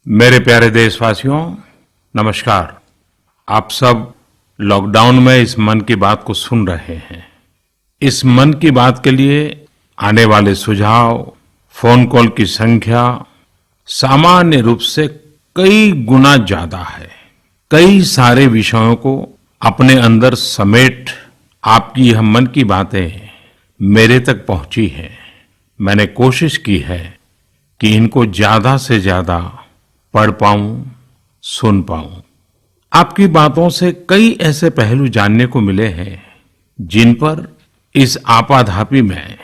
मेरे प्यारे देशवासियों, नमस्कार। आप सब लॉकडाउन में इस मन की बात को सुन रहे हैं। इस मन की बात के लिए आने वाले सुझाव, फोन कॉल की संख्या सामान्य रूप से कई गुना ज्यादा है। कई सारे विषयों को अपने अंदर समेट आपकी यह मन की बातें मेरे तक पहुंची हैं। मैंने कोशिश की है कि इनको ज्यादा से ज्यादा पढ़ पाऊं, सुन पाऊं। आपकी बातों से कई ऐसे पहलू जानने को मिले हैं जिन पर इस आपाधापी में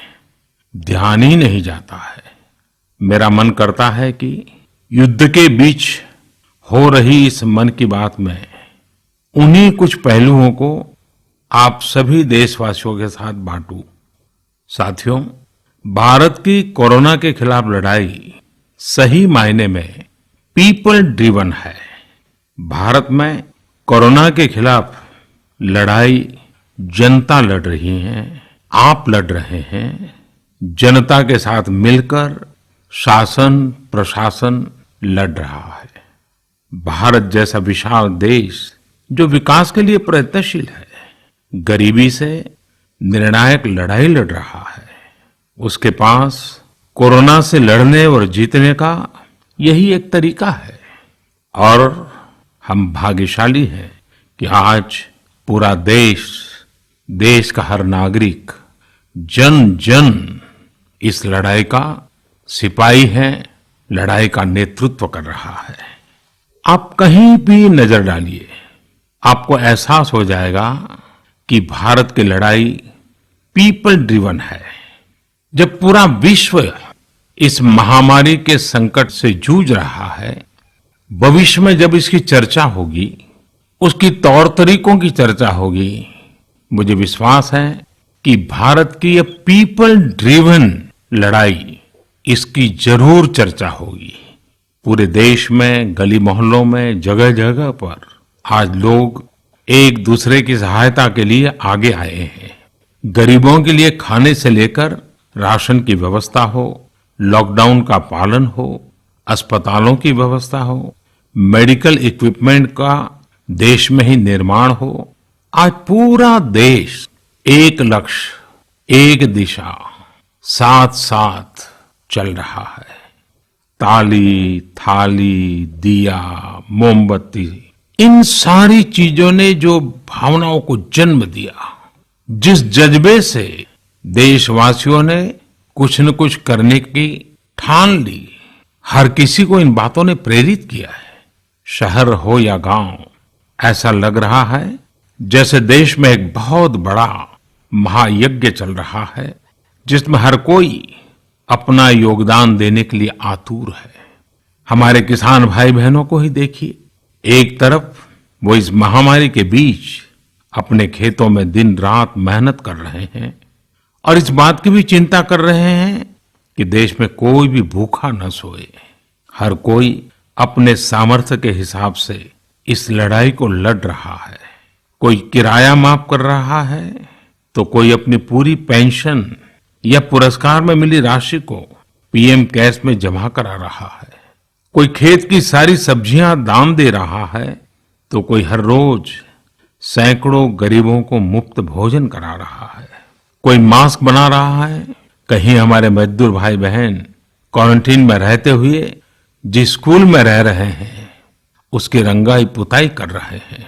ध्यान ही नहीं जाता है। मेरा मन करता है कि युद्ध के बीच हो रही इस मन की बात में उन्हीं कुछ पहलुओं को आप सभी देशवासियों के साथ बांटूं। साथियों, भारत की कोरोना के खिलाफ लड़ाई सही मायने में पीपल ड्रिवन है। भारत में कोरोना के खिलाफ लड़ाई जनता लड़ रही है, आप लड़ रहे हैं। जनता के साथ मिलकर शासन प्रशासन लड़ रहा है। भारत जैसा विशाल देश जो विकास के लिए प्रयत्नशील है, गरीबी से निर्णायक लड़ाई लड़ रहा है। उसके पास कोरोना से लड़ने और जीतने का यही एक तरीका है। और हम भाग्यशाली हैं कि आज पूरा देश का हर नागरिक, जन जन इस लड़ाई का सिपाही है, लड़ाई का नेतृत्व कर रहा है। आप कहीं भी नजर डालिए, आपको एहसास हो जाएगा कि भारत की लड़ाई पीपल ड्रिवन है। जब पूरा विश्व इस महामारी के संकट से जूझ रहा है, भविष्य में जब इसकी चर्चा होगी, उसकी तौर तरीकों की चर्चा होगी, मुझे विश्वास है कि भारत की यह पीपल ड्रिवन लड़ाई, इसकी जरूर चर्चा होगी। पूरे देश में, गली मोहल्लों में, जगह जगह पर आज लोग एक दूसरे की सहायता के लिए आगे आए हैं। गरीबों के लिए खाने से लेकर राशन की व्यवस्था हो, लॉकडाउन का पालन हो, अस्पतालों की व्यवस्था हो, मेडिकल इक्विपमेंट का देश में ही निर्माण हो। आज पूरा देश एक लक्ष्य, एक दिशा, साथ साथ चल रहा है। ताली, थाली, दिया, मोमबत्ती, इन सारी चीजों ने जो भावनाओं को जन्म दिया, जिस जज्बे से देशवासियों ने कुछ न कुछ करने की ठान ली, हर किसी को इन बातों ने प्रेरित किया है। शहर हो या गांव, ऐसा लग रहा है जैसे देश में एक बहुत बड़ा महायज्ञ चल रहा है, जिसमें हर कोई अपना योगदान देने के लिए आतुर है। हमारे किसान भाई बहनों को ही देखिए, एक तरफ वो इस महामारी के बीच अपने खेतों में दिन रात मेहनत कर रहे हैं और इस बात की भी चिंता कर रहे हैं कि देश में कोई भी भूखा न सोए। हर कोई अपने सामर्थ्य के हिसाब से इस लड़ाई को लड़ रहा है। कोई किराया माफ कर रहा है, तो कोई अपनी पूरी पेंशन या पुरस्कार में मिली राशि को पीएम केयर्स में जमा करा रहा है। कोई खेत की सारी सब्जियां दान दे रहा है, तो कोई हर रोज सैकड़ों गरीबों को मुफ्त भोजन करा रहा है। कोई मास्क बना रहा है। कहीं हमारे मजदूर भाई बहन क्वारंटीन में रहते हुए जिस स्कूल में रह रहे हैं, उसकी रंगाई पुताई कर रहे हैं।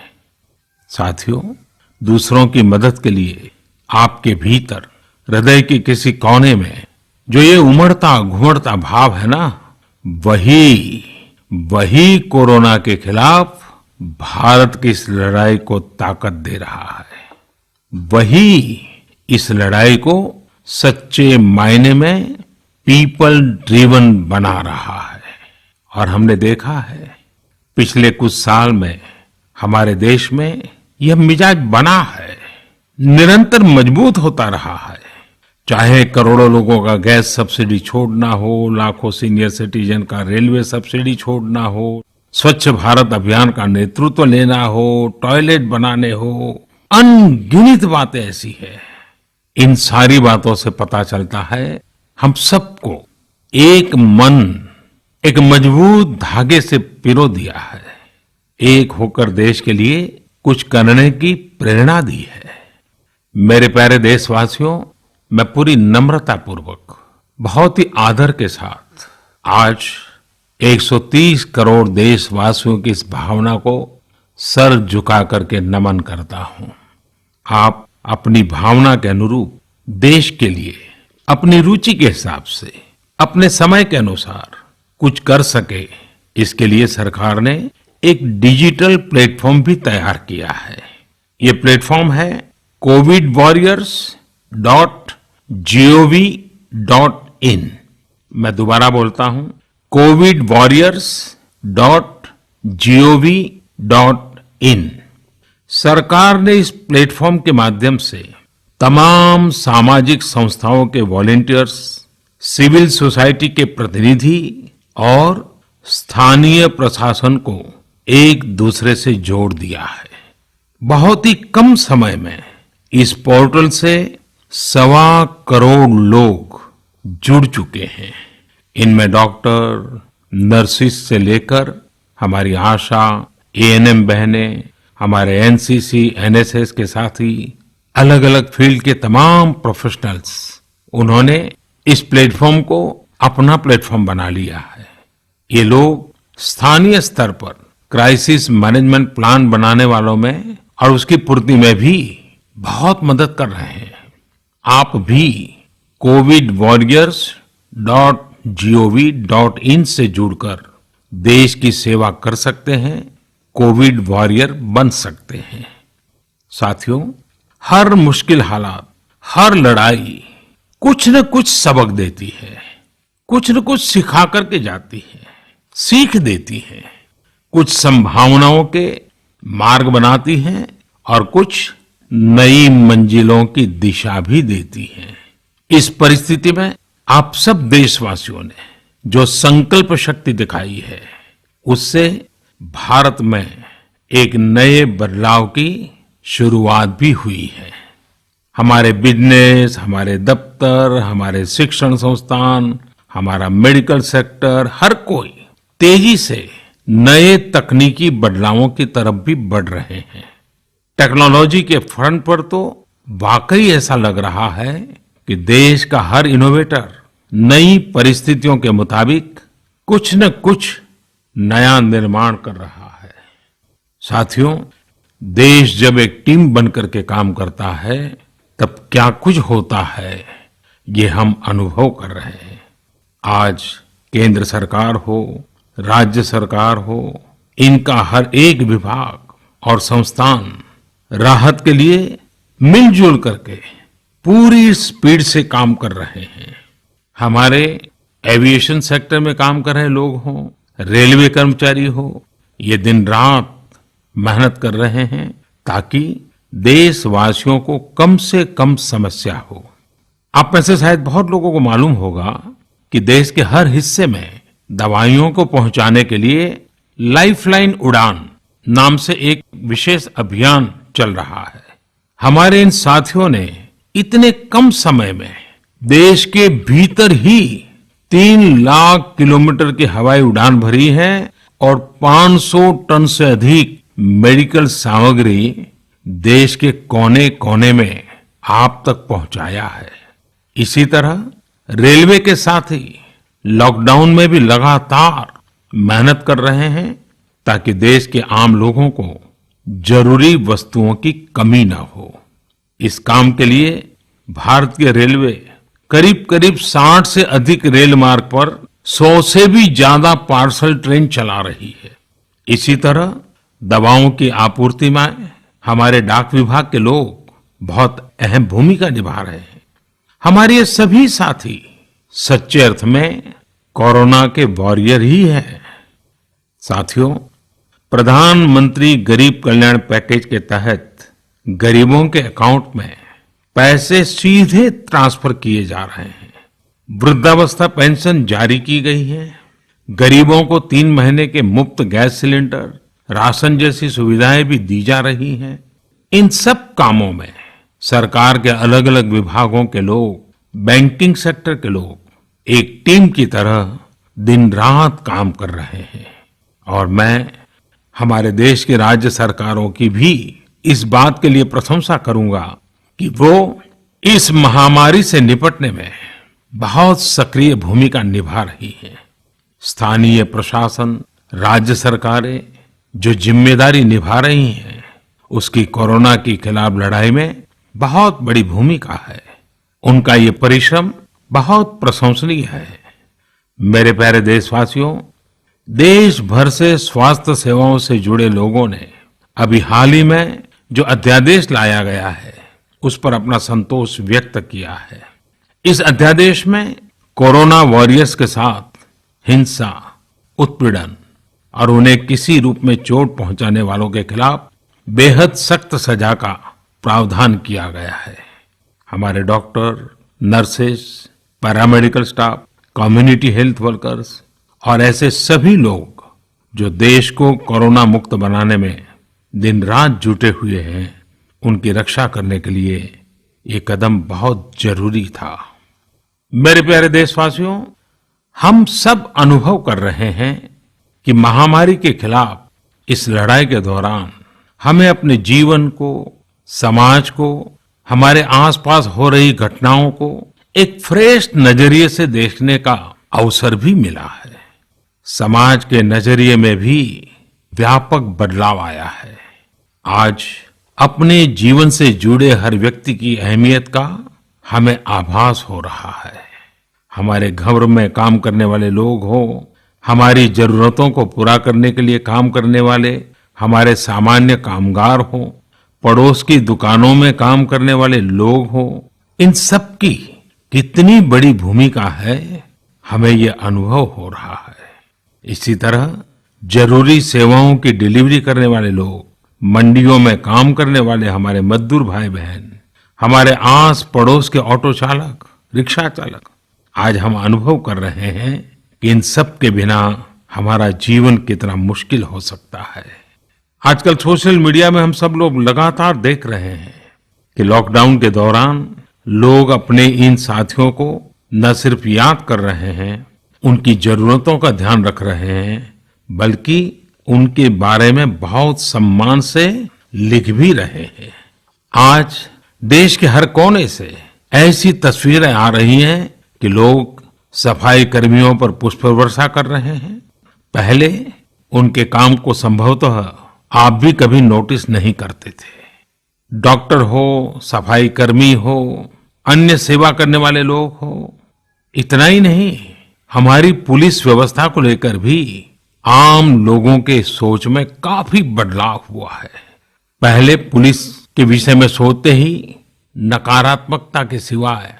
साथियों, दूसरों की मदद के लिए आपके भीतर हृदय के किसी कोने में जो ये उमड़ता घुमड़ता भाव है ना, वही कोरोना के खिलाफ भारत की इस लड़ाई को ताकत दे रहा है। वही इस लड़ाई को सच्चे मायने में पीपल ड्रिवन बना रहा है। और हमने देखा है पिछले कुछ साल में हमारे देश में यह मिजाज बना है, निरंतर मजबूत होता रहा है। चाहे करोड़ों लोगों का गैस सब्सिडी छोड़ना हो, लाखों सीनियर सिटीजन का रेलवे सब्सिडी छोड़ना हो, स्वच्छ भारत अभियान का नेतृत्व लेना हो, टॉयलेट बनाने हो, अनगिनत बातें ऐसी है। इन सारी बातों से पता चलता है हम सबको एक मन, एक मजबूत धागे से पिरो दिया है, एक होकर देश के लिए कुछ करने की प्रेरणा दी है। मेरे प्यारे देशवासियों, मैं पूरी नम्रता पूर्वक, बहुत ही आदर के साथ आज 130 करोड़ देशवासियों की इस भावना को सर झुका करके नमन करता हूं। आप अपनी भावना के अनुरूप देश के लिए अपनी रुचि के हिसाब से, अपने समय के अनुसार कुछ कर सके, इसके लिए सरकार ने एक डिजिटल प्लेटफॉर्म भी तैयार किया है। ये प्लेटफॉर्म है covidwarriors.gov.in। मैं दोबारा बोलता हूं, covidwarriors.gov.in। सरकार ने इस प्लेटफॉर्म के माध्यम से तमाम सामाजिक संस्थाओं के वॉलंटियर्स, सिविल सोसाइटी के प्रतिनिधि और स्थानीय प्रशासन को एक दूसरे से जोड़ दिया है। बहुत ही कम समय में इस पोर्टल से 1.25 करोड़ लोग जुड़ चुके हैं। इनमें डॉक्टर, नर्सिस से लेकर हमारी आशा, एएनएम बहनें, हमारे एनसीसी, एनएसएस के साथी, अलग अलग फील्ड के तमाम प्रोफेशनल्स, उन्होंने इस प्लेटफॉर्म को अपना प्लेटफॉर्म बना लिया है। ये लोग स्थानीय स्तर पर क्राइसिस मैनेजमेंट प्लान बनाने वालों में और उसकी पूर्ति में भी बहुत मदद कर रहे हैं। आप भी covidwarriors.gov.in से जुड़कर देश की सेवा कर सकते हैं, कोविड वॉरियर बन सकते हैं। साथियों, हर मुश्किल हालात, हर लड़ाई कुछ न कुछ सबक देती है, कुछ न कुछ सिखा करके जाती है, सीख देती है, कुछ संभावनाओं के मार्ग बनाती है और कुछ नई मंजिलों की दिशा भी देती है। इस परिस्थिति में आप सब देशवासियों ने जो संकल्प शक्ति दिखाई है, उससे भारत में एक नए बदलाव की शुरुआत भी हुई है। हमारे बिजनेस, हमारे दफ्तर, हमारे शिक्षण संस्थान, हमारा मेडिकल सेक्टर, हर कोई तेजी से नए तकनीकी बदलावों की तरफ भी बढ़ रहे हैं। टेक्नोलॉजी के फ्रंट पर तो वाकई ऐसा लग रहा है कि देश का हर इनोवेटर नई परिस्थितियों के मुताबिक कुछ न कुछ नया निर्माण कर रहा है। साथियों, देश जब एक टीम बनकर के काम करता है, तब क्या कुछ होता है, ये हम अनुभव कर रहे हैं। आज केंद्र सरकार हो, राज्य सरकार हो, इनका हर एक विभाग और संस्थान राहत के लिए मिलजुल करके पूरी स्पीड से काम कर रहे हैं। हमारे एविएशन सेक्टर में काम कर रहे लोग हों, रेलवे कर्मचारी हो, ये दिन रात मेहनत कर रहे हैं ताकि देशवासियों को कम से कम समस्या हो। आप में से शायद बहुत लोगों को मालूम होगा कि देश के हर हिस्से में दवाइयों को पहुंचाने के लिए लाइफलाइन उड़ान नाम से एक विशेष अभियान चल रहा है। हमारे इन साथियों ने इतने कम समय में देश के भीतर ही 3 लाख किलोमीटर की हवाई उड़ान भरी है और 500 टन से अधिक मेडिकल सामग्री देश के कोने कोने में आप तक पहुंचाया है। इसी तरह रेलवे के साथी लॉकडाउन में भी लगातार मेहनत कर रहे हैं ताकि देश के आम लोगों को जरूरी वस्तुओं की कमी न हो। इस काम के लिए भारतीय रेलवे करीब करीब 60 से अधिक रेल मार्ग पर 100 से भी ज्यादा पार्सल ट्रेन चला रही है। इसी तरह दवाओं की आपूर्ति में हमारे डाक विभाग के लोग बहुत अहम भूमिका निभा रहे हैं। हमारे ये सभी साथी सच्चे अर्थ में कोरोना के वॉरियर ही हैं। साथियों, प्रधानमंत्री गरीब कल्याण पैकेज के तहत गरीबों के अकाउंट में पैसे सीधे ट्रांसफर किए जा रहे हैं। वृद्धावस्था पेंशन जारी की गई है। गरीबों को 3 महीने के मुफ्त गैस सिलेंडर, राशन जैसी सुविधाएं भी दी जा रही हैं। इन सब कामों में सरकार के अलग अलग विभागों के लोग, बैंकिंग सेक्टर के लोग एक टीम की तरह दिन रात काम कर रहे हैं और मैं हमारे देश की राज्य सरकारों की भी इस बात के लिए प्रशंसा करूंगा कि वो इस महामारी से निपटने में बहुत सक्रिय भूमिका निभा रही हैं। स्थानीय प्रशासन, राज्य सरकारें जो जिम्मेदारी निभा रही हैं, उसकी कोरोना के खिलाफ लड़ाई में बहुत बड़ी भूमिका है। उनका ये परिश्रम बहुत प्रशंसनीय है। मेरे प्यारे देशवासियों, देश भर से स्वास्थ्य सेवाओं से जुड़े लोगों ने अभी हाल ही में जो अध्यादेश लाया गया है, उस पर अपना संतोष व्यक्त किया है। इस अध्यादेश में कोरोना वॉरियर्स के साथ हिंसा, उत्पीड़न और उन्हें किसी रूप में चोट पहुंचाने वालों के खिलाफ बेहद सख्त सजा का प्रावधान किया गया है। हमारे doctor, nurses, paramedical staff, community health workers और ऐसे सभी लोग जो देश को कोरोना मुक्त बनाने में दिन रात जुटे हुए हैं, उनकी रक्षा करने के लिए ये कदम बहुत जरूरी था। मेरे प्यारे देशवासियों, हम सब अनुभव कर रहे हैं कि महामारी के खिलाफ इस लड़ाई के दौरान हमें अपने जीवन को, समाज को, हमारे आसपास हो रही घटनाओं को एक फ्रेश नजरिए से देखने का अवसर भी मिला है। समाज के नजरिए में भी व्यापक बदलाव आया है। आज अपने जीवन से जुड़े हर व्यक्ति की अहमियत का हमें आभास हो रहा है। हमारे घर में काम करने वाले लोग हो, हमारी जरूरतों को पूरा करने के लिए काम करने वाले हमारे सामान्य कामगार हो, पड़ोस की दुकानों में काम करने वाले लोग हो, इन सब की कितनी बड़ी भूमिका है, हमें ये अनुभव हो रहा है। इसी तरह जरूरी सेवाओं की डिलीवरी करने वाले लोग, मंडियों में काम करने वाले हमारे मजदूर भाई बहन, हमारे आस पड़ोस के ऑटो चालक, रिक्शा चालक, आज हम अनुभव कर रहे हैं कि इन सब के बिना हमारा जीवन कितना मुश्किल हो सकता है। आजकल सोशल मीडिया में हम सब लोग लगातार देख रहे हैं कि लॉकडाउन के दौरान लोग अपने इन साथियों को न सिर्फ याद कर रहे हैं, उनकी जरूरतों का ध्यान रख रहे हैं, बल्कि उनके बारे में बहुत सम्मान से लिख भी रहे हैं। आज देश के हर कोने से ऐसी तस्वीरें आ रही हैं कि लोग सफाई कर्मियों पर पुष्प वर्षा कर रहे हैं। पहले उनके काम को संभवतः आप भी कभी नोटिस नहीं करते थे। डॉक्टर हो, सफाई कर्मी हो, अन्य सेवा करने वाले लोग हो, इतना ही नहीं, हमारी पुलिस व्यवस्था को लेकर भी आम लोगों के सोच में काफी बदलाव हुआ है। पहले पुलिस के विषय में सोचते ही नकारात्मकता के सिवाय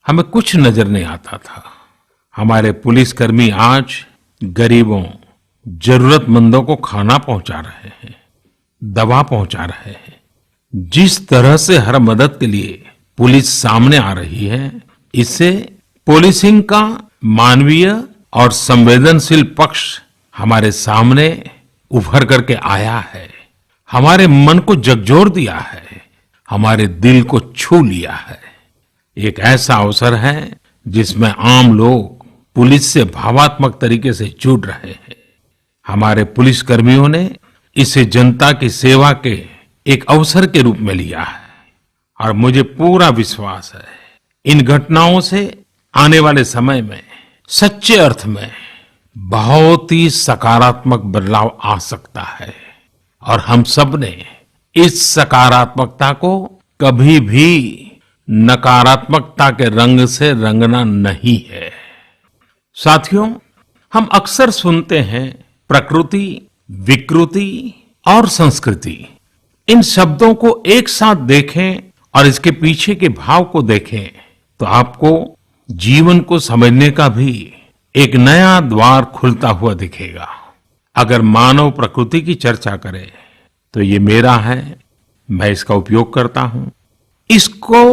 हमें कुछ नजर नहीं आता था। हमारे पुलिसकर्मी आज गरीबों, जरूरतमंदों को खाना पहुंचा रहे हैं, दवा पहुंचा रहे हैं। जिस तरह से हर मदद के लिए पुलिस सामने आ रही है, इससे पुलिसिंग का मानवीय और संवेदनशील पक्ष हमारे सामने उभर करके आया है, हमारे मन को झकझोर दिया है, हमारे दिल को छू लिया है। एक ऐसा अवसर है जिसमें आम लोग पुलिस से भावात्मक तरीके से जुड़ रहे हैं। हमारे पुलिस कर्मियों ने इसे जनता की सेवा के एक अवसर के रूप में लिया है और मुझे पूरा विश्वास है इन घटनाओं से आने वाले समय में सच्चे अर्थ में बहुत ही सकारात्मक बदलाव आ सकता है और हम सब ने इस सकारात्मकता को कभी भी नकारात्मकता के रंग से रंगना नहीं है। साथियों, हम अक्सर सुनते हैं प्रकृति, विकृति और संस्कृति। इन शब्दों को एक साथ देखें और इसके पीछे के भाव को देखें तो आपको जीवन को समझने का भी एक नया द्वार खुलता हुआ दिखेगा। अगर मानव प्रकृति की चर्चा करें तो ये मेरा है, मैं इसका उपयोग करता हूं। इसको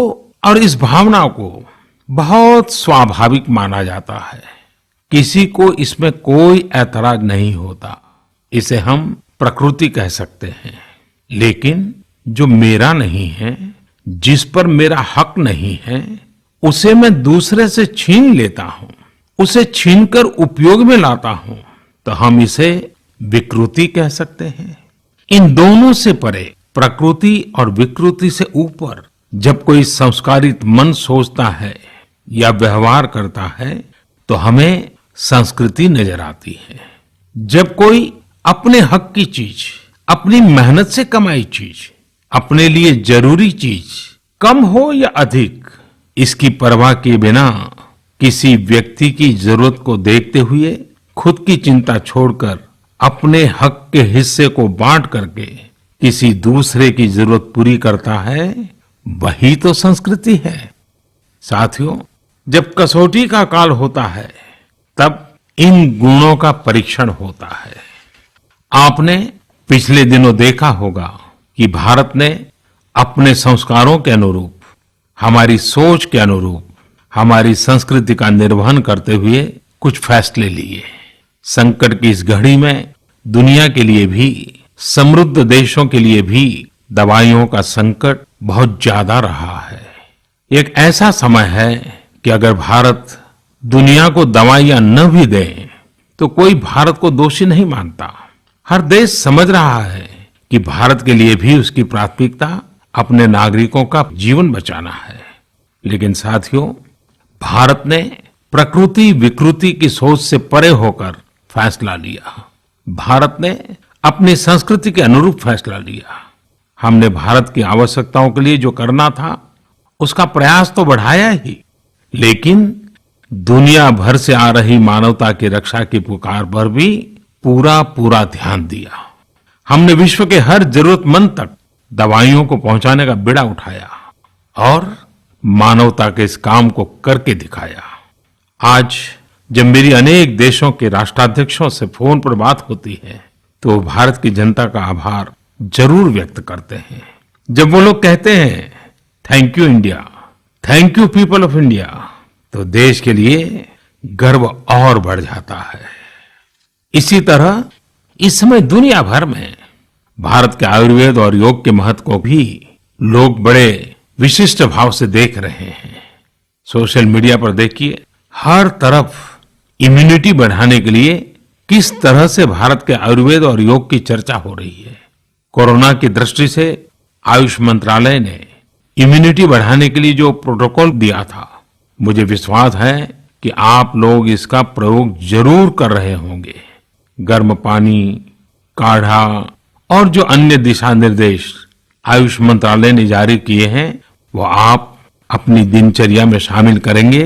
और इस भावना को बहुत स्वाभाविक माना जाता है, किसी को इसमें कोई ऐतराज नहीं होता। इसे हम प्रकृति कह सकते हैं। लेकिन जो मेरा नहीं है, जिस पर मेरा हक नहीं है, उसे मैं दूसरे से छीन लेता हूं, उसे छीनकर उपयोग में लाता हूं तो हम इसे विकृति कह सकते हैं। इन दोनों से परे, प्रकृति और विकृति से ऊपर जब कोई संस्कारित मन सोचता है या व्यवहार करता है तो हमें संस्कृति नजर आती है। जब कोई अपने हक की चीज, अपनी मेहनत से कमाई चीज, अपने लिए जरूरी चीज कम हो या अधिक, इसकी परवाह किए बिना किसी व्यक्ति की जरूरत को देखते हुए खुद की चिंता छोड़कर अपने हक के हिस्से को बांट करके किसी दूसरे की जरूरत पूरी करता है, वही तो संस्कृति है। साथियों, जब कसौटी का काल होता है तब इन गुणों का परीक्षण होता है। आपने पिछले दिनों देखा होगा कि भारत ने अपने संस्कारों के अनुरूप, हमारी सोच के अनुरूप, हमारी संस्कृति का निर्वहन करते हुए कुछ फैसले लिए। संकट की इस घड़ी में दुनिया के लिए भी, समृद्ध देशों के लिए भी दवाइयों का संकट बहुत ज्यादा रहा है। एक ऐसा समय है कि अगर भारत दुनिया को दवाइयां न भी दे तो कोई भारत को दोषी नहीं मानता। हर देश समझ रहा है कि भारत के लिए भी उसकी प्राथमिकता अपने नागरिकों का जीवन बचाना है। लेकिन साथियों, भारत ने प्रकृति विकृति की सोच से परे होकर फैसला लिया। भारत ने अपनी संस्कृति के अनुरूप फैसला लिया। हमने भारत की आवश्यकताओं के लिए जो करना था उसका प्रयास तो बढ़ाया ही, लेकिन दुनिया भर से आ रही मानवता की रक्षा की पुकार पर भी पूरा ध्यान दिया। हमने विश्व के हर जरूरतमंद तक दवाइयों को पहुंचाने का बीड़ा उठाया और मानवता के इस काम को करके दिखाया। आज जब मेरी अनेक देशों के राष्ट्राध्यक्षों से फोन पर बात होती है तो वो भारत की जनता का आभार जरूर व्यक्त करते हैं। जब वो लोग कहते हैं thank you India, thank you people of India, तो देश के लिए गर्व और बढ़ जाता है। इसी तरह इस समय दुनिया भर में भारत के आयुर्वेद और योग के महत्व को भी लोग बड़े विशिष्ट भाव से देख रहे हैं। सोशल मीडिया पर देखिए, हर तरफ इम्यूनिटी बढ़ाने के लिए किस तरह से भारत के आयुर्वेद और योग की चर्चा हो रही है। कोरोना की दृष्टि से आयुष मंत्रालय ने इम्यूनिटी बढ़ाने के लिए जो प्रोटोकॉल दिया था, मुझे विश्वास है कि आप लोग इसका प्रयोग जरूर कर रहे होंगे। गर्म पानी, काढ़ा और जो अन्य दिशा निर्देश आयुष मंत्रालय ने जारी किए हैं वो आप अपनी दिनचर्या में शामिल करेंगे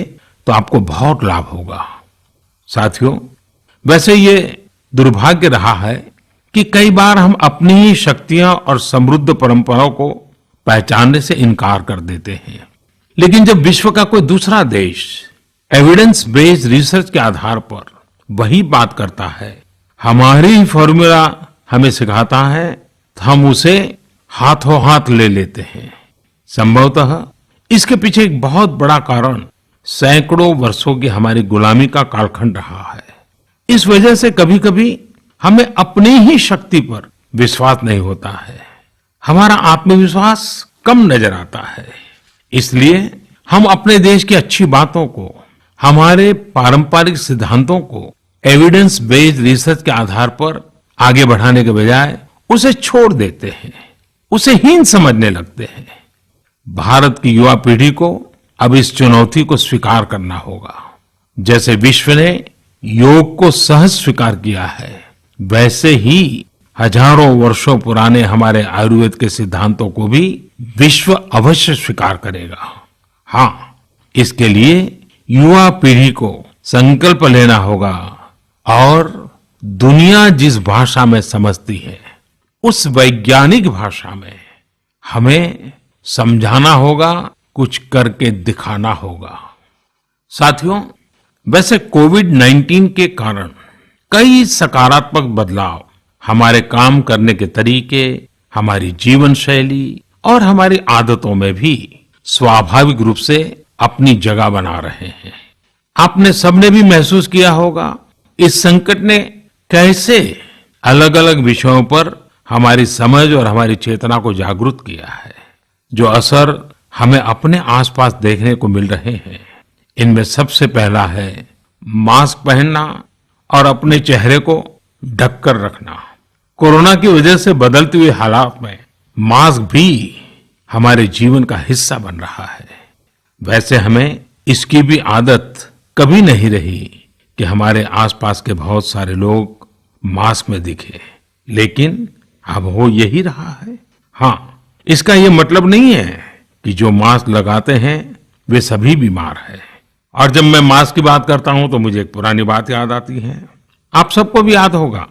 तो आपको बहुत लाभ होगा। साथियों, वैसे ये दुर्भाग्य रहा है कि कई बार हम अपनी ही शक्तियां और समृद्ध परंपराओं को पहचानने से इनकार कर देते हैं। लेकिन जब विश्व का कोई दूसरा देश एविडेंस बेस्ड रिसर्च के आधार पर वही बात करता है, हमारी फॉर्मूला हमें सिखाता है, तो हम उसे हाथों हाथ ले लेते हैं। संभवतः इसके पीछे एक बहुत बड़ा कारण सैकड़ों वर्षों की हमारी गुलामी का कालखंड रहा है। इस वजह से कभी कभी हमें अपनी ही शक्ति पर विश्वास नहीं होता है, हमारा आत्मविश्वास कम नजर आता है। इसलिए हम अपने देश की अच्छी बातों को, हमारे पारंपरिक सिद्धांतों को एविडेंस बेस्ड रिसर्च के आधार पर आगे बढ़ाने के बजाय उसे छोड़ देते हैं, उसे हीन समझने लगते हैं। भारत की युवा पीढ़ी को अब इस चुनौती को स्वीकार करना होगा। जैसे विश्व ने योग को सहज स्वीकार किया है, वैसे ही हजारों वर्षों पुराने हमारे आयुर्वेद के सिद्धांतों को भी विश्व अवश्य स्वीकार करेगा। हाँ, इसके लिए युवा पीढ़ी को संकल्प लेना होगा और दुनिया जिस भाषा में समझती है उस वैज्ञानिक भाषा में हमें समझाना होगा, कुछ करके दिखाना होगा। साथियों, वैसे कोविड-19 के कारण कई सकारात्मक बदलाव हमारे काम करने के तरीके, हमारी जीवन शैली और हमारी आदतों में भी स्वाभाविक रूप से अपनी जगह बना रहे हैं। आपने सबने भी महसूस किया होगा इस संकट ने कैसे अलग अलग विषयों पर हमारी समझ और हमारी चेतना को जागरूक किया है। जो असर हमें अपने आसपास देखने को मिल रहे हैं, इनमें सबसे पहला है मास्क पहनना और अपने चेहरे को ढककर रखना। कोरोना की वजह से बदलते हुए हालात में मास्क भी हमारे जीवन का हिस्सा बन रहा है। वैसे हमें इसकी भी आदत कभी नहीं रही कि हमारे आसपास के बहुत सारे लोग मास्क में दिखे, लेकिन अब हो यही रहा है। हाँ, इसका ये मतलब नहीं है कि जो मास्क लगाते हैं वे सभी बीमार हैं। और जब मैं मास्क की बात करता हूं तो मुझे एक पुरानी बात याद आती है। आप सबको भी याद होगा,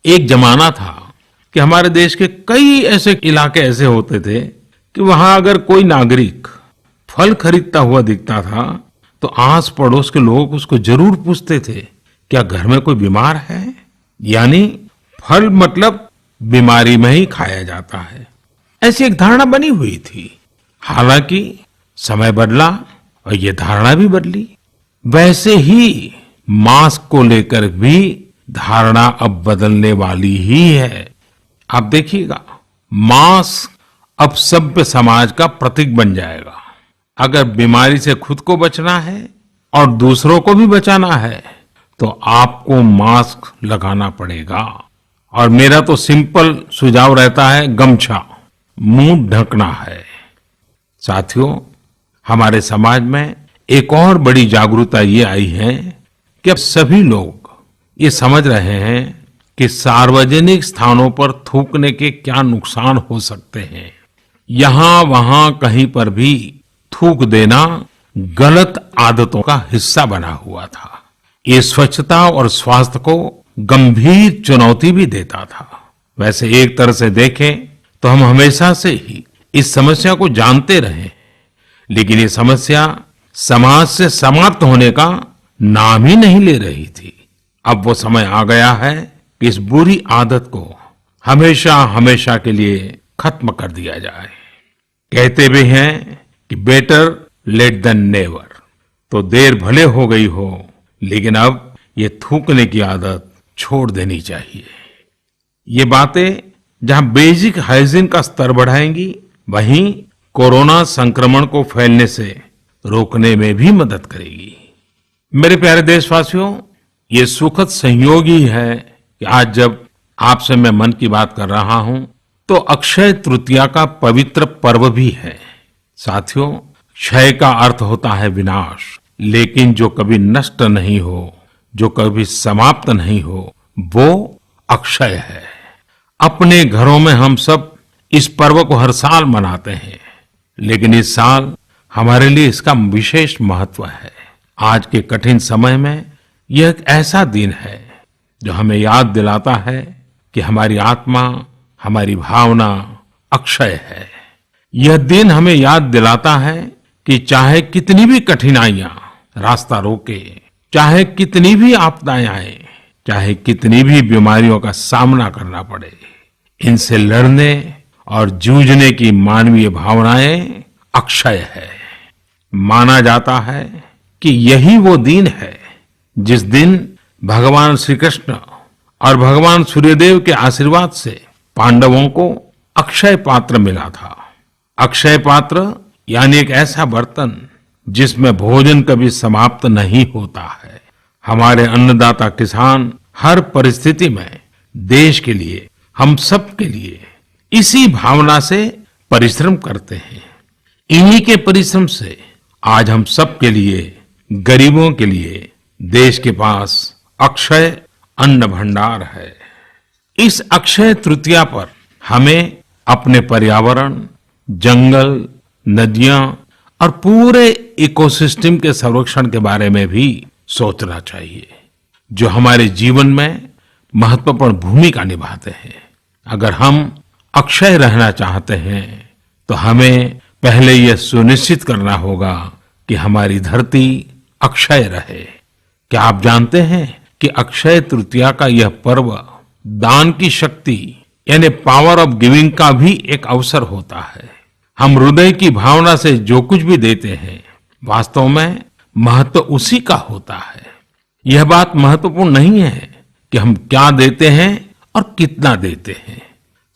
एक जमाना था कि हमारे देश के कई ऐसे इलाके ऐसे होते थे कि वहां अगर कोई नागरिक फल खरीदता हुआ दिखता था तो आस पड़ोस के लोग उसको जरूर पूछते थे, क्या घर में कोई बीमार है? यानी फल मतलब बीमारी में ही खाया जाता है, ऐसी एक धारणा बनी हुई थी। हालांकि समय बदला और ये धारणा भी बदली। वैसे ही मास्क को लेकर भी धारणा अब बदलने वाली ही है। आप देखिएगा, मास्क अब सभ्य समाज का प्रतीक बन जाएगा। अगर बीमारी से खुद को बचना है और दूसरों को भी बचाना है तो आपको मास्क लगाना पड़ेगा। और मेरा तो सिंपल सुझाव रहता है, गमछा मुंह ढकना है। साथियों, हमारे समाज में एक और बड़ी जागरूकता ये आई है कि अब सभी लोग ये समझ रहे हैं कि सार्वजनिक स्थानों पर थूकने के क्या नुकसान हो सकते हैं। यहां वहां कहीं पर भी थूक देना गलत आदतों का हिस्सा बना हुआ था। ये स्वच्छता और स्वास्थ्य को गंभीर चुनौती भी देता था। वैसे एक तरह से देखें तो हम हमेशा से ही इस समस्या को जानते रहे, लेकिन ये समस्या समाज से समाप्त होने का नाम ही नहीं ले रही थी। अब वो समय आ गया है कि इस बुरी आदत को हमेशा हमेशा के लिए खत्म कर दिया जाए। कहते भी हैं कि बेटर लेट देन नेवर। तो देर भले हो गई हो, लेकिन अब ये थूकने की आदत छोड़ देनी चाहिए। ये बातें जहां बेसिक हाइजीन का स्तर बढ़ाएंगी, वहीं कोरोना संक्रमण को फैलने से रोकने में भी मदद करेगी। मेरे प्यारे देशवासियों, ये सुखद संयोग ही है कि आज जब आपसे मैं मन की बात कर रहा हूं तो अक्षय तृतीया का पवित्र पर्व भी है। साथियों, क्षय का अर्थ होता है विनाश, लेकिन जो कभी नष्ट नहीं हो, जो कभी समाप्त नहीं हो, वो अक्षय है। अपने घरों में हम सब इस पर्व को हर साल मनाते हैं, लेकिन इस साल हमारे लिए इसका विशेष महत्व है। आज के कठिन समय में यह एक ऐसा दिन है जो हमें याद दिलाता है कि हमारी आत्मा, हमारी भावना अक्षय है। यह दिन हमें याद दिलाता है कि चाहे कितनी भी कठिनाइयां रास्ता रोके, चाहे कितनी भी आपदाएं आए, चाहे कितनी भी बीमारियों का सामना करना पड़े, इनसे लड़ने और जूझने की मानवीय भावनाएं अक्षय है। माना जाता है कि यही वो दिन है जिस दिन भगवान श्री कृष्ण और भगवान सूर्यदेव के आशीर्वाद से पांडवों को अक्षय पात्र मिला था। अक्षय पात्र यानी एक ऐसा बर्तन जिसमें भोजन कभी समाप्त नहीं होता है। हमारे अन्नदाता किसान हर परिस्थिति में देश के लिए, हम सब के लिए इसी भावना से परिश्रम करते हैं। इन्हीं के परिश्रम से आज हम सब के लिए, गरीबों के लिए देश के पास अक्षय अन्न भंडार है। इस अक्षय तृतीया पर हमें अपने पर्यावरण, जंगल, नदियां और पूरे इकोसिस्टम के संरक्षण के बारे में भी सोचना चाहिए, जो हमारे जीवन में महत्वपूर्ण भूमिका निभाते हैं। अगर हम अक्षय रहना चाहते हैं तो हमें पहले यह सुनिश्चित करना होगा कि हमारी धरती अक्षय रहे। क्या आप जानते हैं कि अक्षय तृतीया का यह पर्व दान की शक्ति यानी पावर ऑफ गिविंग का भी एक अवसर होता है। हम हृदय की भावना से जो कुछ भी देते हैं, वास्तव में महत्व उसी का होता है। यह बात महत्वपूर्ण नहीं है कि हम क्या देते हैं और कितना देते हैं।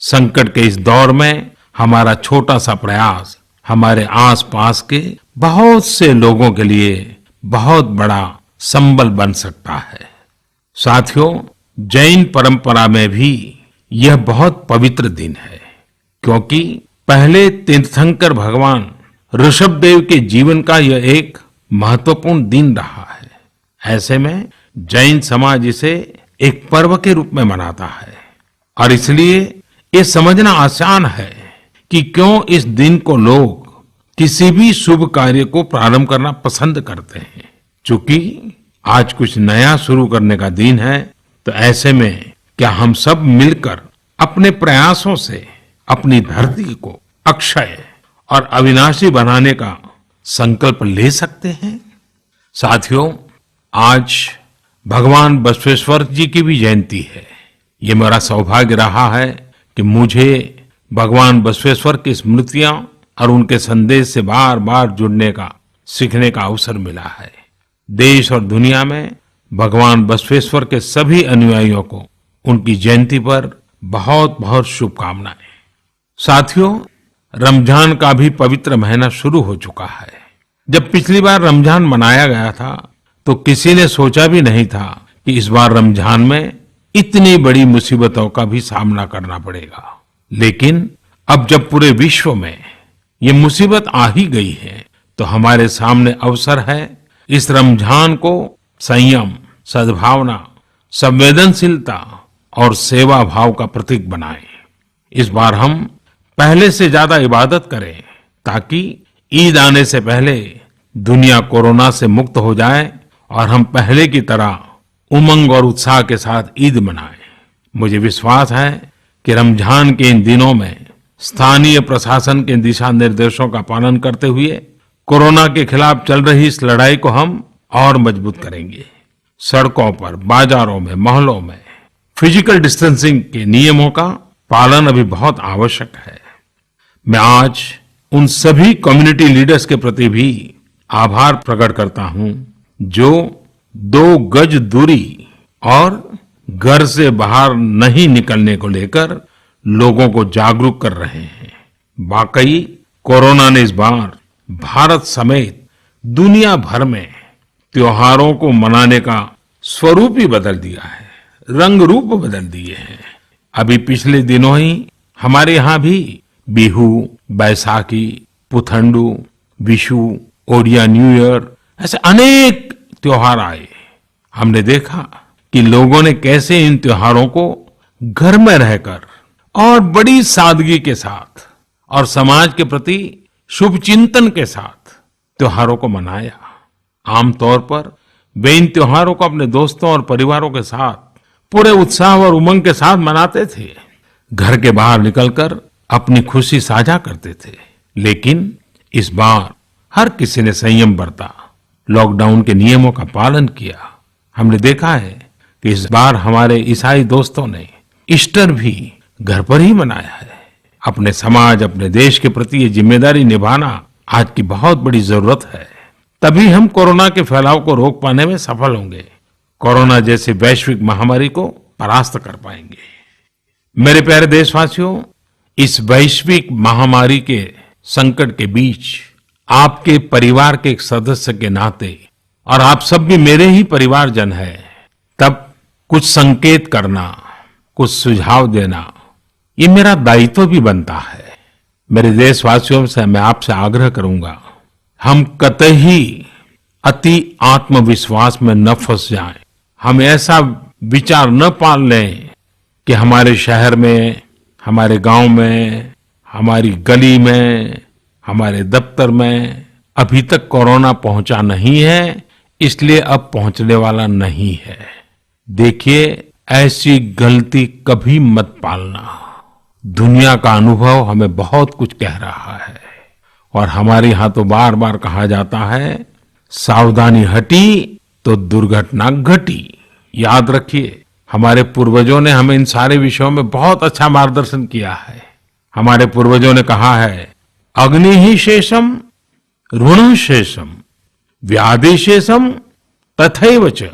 संकट के इस दौर में हमारा छोटा सा प्रयास हमारे आसपास के बहुत से लोगों के लिए बहुत बड़ा संबल बन सकता है। साथियों, जैन परंपरा में भी यह बहुत पवित्र दिन है, क्योंकि पहले तीर्थंकर भगवान ऋषभदेव के जीवन का यह एक महत्वपूर्ण दिन रहा है। ऐसे में जैन समाज इसे एक पर्व के रूप में मनाता है और इसलिए ये समझना आसान है कि क्यों इस दिन को लोग किसी भी शुभ कार्य को प्रारंभ करना पसंद करते हैं। चूंकि आज कुछ नया शुरू करने का दिन है, तो ऐसे में क्या हम सब मिलकर अपने प्रयासों से अपनी धरती को अक्षय और अविनाशी बनाने का संकल्प ले सकते हैं? साथियों, आज भगवान बसवेश्वर जी की भी जयंती है। ये मेरा सौभाग्य रहा है कि मुझे भगवान बसवेश्वर की स्मृतियां और उनके संदेश से बार बार जुड़ने का, सीखने का अवसर मिला है। देश और दुनिया में भगवान बसवेश्वर के सभी अनुयायियों को उनकी जयंती पर बहुत बहुत शुभकामनाएं। साथियों, रमजान का भी पवित्र महीना शुरू हो चुका है। जब पिछली बार रमजान मनाया गया था तो किसी ने सोचा भी नहीं था कि इस बार रमजान में इतनी बड़ी मुसीबतों का भी सामना करना पड़ेगा। लेकिन अब जब पूरे विश्व में ये मुसीबत आ ही गई है, तो हमारे सामने अवसर है इस रमजान को संयम, सद्भावना, संवेदनशीलता और सेवा भाव का प्रतीक बनाएं। इस बार हम पहले से ज्यादा इबादत करें ताकि ईद आने से पहले दुनिया कोरोना से मुक्त हो जाए और हम पहले की तरह उमंग और उत्साह के साथ ईद मनाएं। मुझे विश्वास है कि रमजान के इन दिनों में स्थानीय प्रशासन के दिशा निर्देशों का पालन करते हुए कोरोना के खिलाफ चल रही इस लड़ाई को हम और मजबूत करेंगे। सड़कों पर, बाजारों में, मोहल्लों में फिजिकल डिस्टेंसिंग के नियमों का पालन अभी बहुत आवश्यक है। मैं आज उन सभी कम्युनिटी लीडर्स के प्रति भी आभार प्रकट करता हूं जो 2 गज दूरी और घर से बाहर नहीं निकलने को लेकर लोगों को जागरूक कर रहे हैं। वाकई कोरोना ने इस बार भारत समेत दुनिया भर में त्योहारों को मनाने का स्वरूप ही बदल दिया है, रंग रूप बदल दिए हैं। अभी पिछले दिनों ही हमारे यहाँ भी बिहू, बैसाखी, पुथंडू, विशु, ओडिया न्यू ईयर ऐसे अनेक त्योहार आए। हमने देखा कि लोगों ने कैसे इन त्योहारों को घर में रहकर और बड़ी सादगी के साथ और समाज के प्रति शुभ चिंतन के साथ त्योहारों को मनाया। आमतौर पर वे इन त्योहारों को अपने दोस्तों और परिवारों के साथ पूरे उत्साह और उमंग के साथ मनाते थे, घर के बाहर निकलकर अपनी खुशी साझा करते थे। लेकिन इस बार हर किसी ने संयम बरता, लॉकडाउन के नियमों का पालन किया। हमने देखा है कि इस बार हमारे ईसाई दोस्तों ने ईस्टर भी घर पर ही मनाया है। अपने समाज, अपने देश के प्रति ये जिम्मेदारी निभाना आज की बहुत बड़ी जरूरत है। तभी हम कोरोना के फैलाव को रोक पाने में सफल होंगे, कोरोना जैसी वैश्विक महामारी को परास्त कर पाएंगे। मेरे प्यारे देशवासियों, इस वैश्विक महामारी के संकट के बीच आपके परिवार के एक सदस्य के नाते, और आप सब भी मेरे ही परिवारजन हैं, तब कुछ संकेत करना, कुछ सुझाव देना, ये मेरा दायित्व भी बनता है। मेरे देशवासियों से मैं आपसे आग्रह करूंगा, हम कतई अति आत्मविश्वास में न फंस जाएं। हम ऐसा विचार न पाल लें कि हमारे शहर में, हमारे गांव में, हमारी गली में, हमारे दफ्तर में अभी तक कोरोना पहुंचा नहीं है, इसलिए अब पहुंचने वाला नहीं है। देखिए, ऐसी गलती कभी मत पालना। दुनिया का अनुभव हमें बहुत कुछ कह रहा है और हमारे यहाँ तो बार बार कहा जाता है, सावधानी हटी तो दुर्घटना घटी। याद रखिए, हमारे पूर्वजों ने हमें इन सारे विषयों में बहुत अच्छा मार्गदर्शन किया है। हमारे पूर्वजों ने कहा है, अग्नि ही शेषम ऋण शेषम व्याधि शेषम तथैव च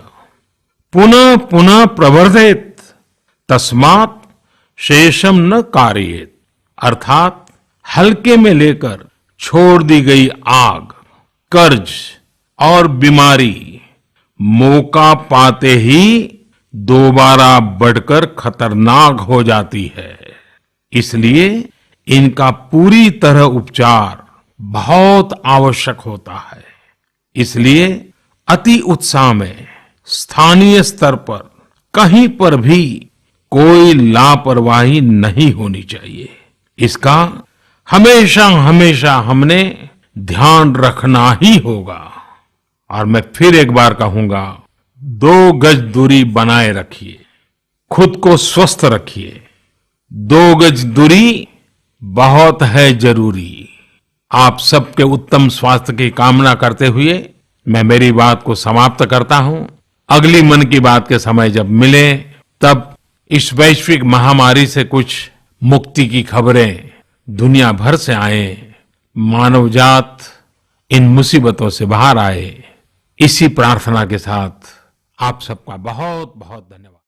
पुनः पुनः प्रवर्धेत तस्मात् शेषम न कार्येत। अर्थात हल्के में लेकर छोड़ दी गई आग, कर्ज और बीमारी मौका पाते ही दोबारा बढ़कर खतरनाक हो जाती है। इसलिए इनका पूरी तरह उपचार बहुत आवश्यक होता है। इसलिए अति उत्साह में स्थानीय स्तर पर कहीं पर भी कोई लापरवाही नहीं होनी चाहिए। इसका हमेशा हमेशा हमने ध्यान रखना ही होगा। और मैं फिर एक बार कहूंगा, 2 गज दूरी बनाए रखिए, खुद को स्वस्थ रखिए। 2 गज दूरी बहुत है जरूरी। आप सबके उत्तम स्वास्थ्य की कामना करते हुए मैं मेरी बात को समाप्त करता हूं। अगली मन की बात के समय जब मिले तब इस वैश्विक महामारी से कुछ मुक्ति की खबरें दुनिया भर से आए, मानव जात इन मुसीबतों से बाहर आए, इसी प्रार्थना के साथ आप सबका बहुत बहुत धन्यवाद।